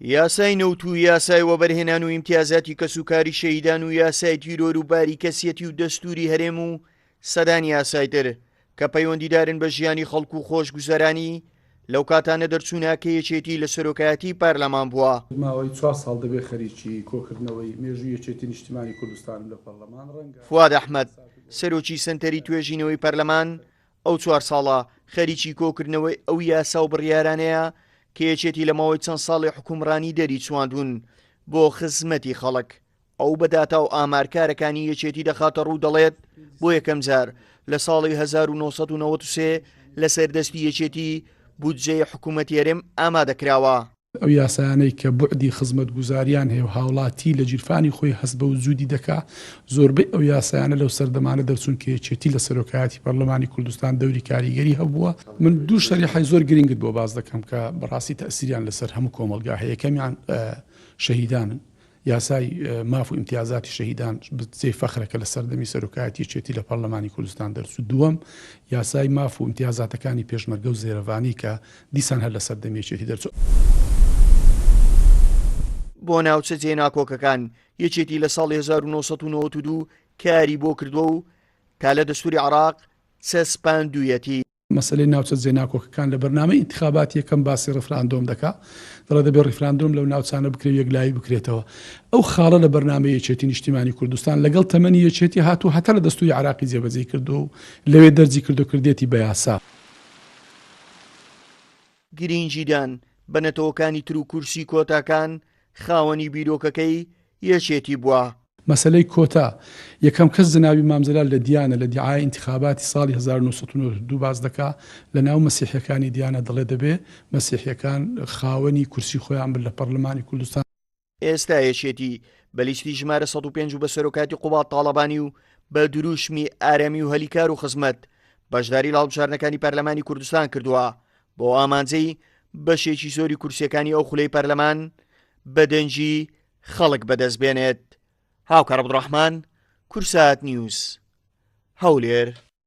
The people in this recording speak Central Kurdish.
یاسای نەوت و یاسای وەبەرهێنان و ئیمتیازاتی کەسوکاری شەهیدان و یاسای تیرۆر و باریکەسیەتی و دەستوری هەرێم و سەدانی یاسایتر کە پەیوەندیدارن بە ژیانی خەڵک و خۆشگوزەرانی لەو کاتانە دەرچوونە کە یەکێتی لە سەرۆکایەتی پەرلەمان بووە. ماوەی 4 ساڵ دەبێت خەریکی کۆکردنەوەی مێژووی یەکێتی نیشتیمانی کوردستان لە پەرلەمان ڕەنگە. فواد ئەحمەد سەرۆکی سنتەری توێژینەوەی پەرلەمان ئەو 4 ساڵە خەریکی کۆکردنەوەی ئەو یاسا و بڕیارانەیە کە یەکێتی لە ماوەی چەند ساڵی حکومڕانی دەری چواندون بۆ خزمەتی خەڵک. ئەو بەداتا و ئامارکارەکانی یەکێتی دەخاتە ڕوو دەڵێت بۆ یەکەم جار لە ساڵی 1993 لە سەردەستی یەکێتی بودجەی حکوومەتی هەرێم ئامادەکراوە. ئەو یاسایانەی کە بوعدی خزمەت گوزاریان هەیە و هاوڵاتی لە جیرفانی خۆی هەست بە وجودی دەکا زۆربەی ئەو یاسایانە لەو سەردەمانە دەرچوون کە یەکێتی لە سەرۆکایەتی پەرلەمانی کوردستان دەوری کاریگەری هەبووە. من دوو شەریحەی زۆر گرنگت بۆ باز دەکەم کە بەڕاستی تەئسیریان لەسەر هەموو کۆمەلگا هەیە. یەکەمیان شەهیدانن، یاسای ماف و ئیمتیازاتی شەهیدان بجێ فەخرەکە لە سەردەمی سەرۆکایەتی یەکێتی لە پەرلەمانی کوردستان دەرچوو. دووەم یاسای ماف و ئیمتیازاتەکانی پێشمەرگە و زێرەڤانی کە دیسان هەر لە سەردەمی یەکێتی دەرچوو. بۆ ناوچە جێناکۆکەکان یەکێتی لە ساڵی 1992 کاری بۆ کردووە و تا لە دەستوری عێراق چەسپاندوویەتی. مەسەلەی ناوچە جێناکۆکەکان لە بەرنامە ئینتیخاباتی یەکەم باسی ڕفراندۆم دەکا دەڵێ دەبێت ڕفراندۆم لەو ناوچانە بکرێت یەکلایی بکرێتەوە. ئەو خاڵە لە بەرنامەی یەکێتی نیشتیمانی کوردستان لەگەڵ تەمەنی یەکێتی هاتوو هەتا لە دەستوری عێراقی جێبەجێ کردو و لەوێ دەرجی کردێتی بە یاسا. گرنگیدان بە نەتەوەکانی تر و کورسی کۆتاکان خاوەنی بیرۆکەکەی یەکێتی بووە. مەسەلەی کۆتا یەکەم کەس جناوی مامزەلال لە دیانە لە دیعای ئینتیخاباتی ساڵی 1992 باز دەکا لە ناو مەسیحیەکانی دیانە دەڵێ دەبێ مەسیحیەکان خاوەنی کورسی خۆیان بن لە پەرلەمانی کوردستان. ئێستا یەکێتی بە لیستی ژمارە 105 بە سەرۆکاتی قوبات تاڵەبانی و بە دروشمی ئارامی و هەلیکار و خزمەت بەشداری لاڵبژارنەکانی پەرلەمانی کوردستان کردووە بۆ ئامانجەی بەشێکی زۆری کورسیەکانی ئەو خولەی پەرلەمان بە دەنجی خەڵک بەدەست بێنێت. هاوکار عەبدوڕەحمان، کوردسات نیوز، هەولێر.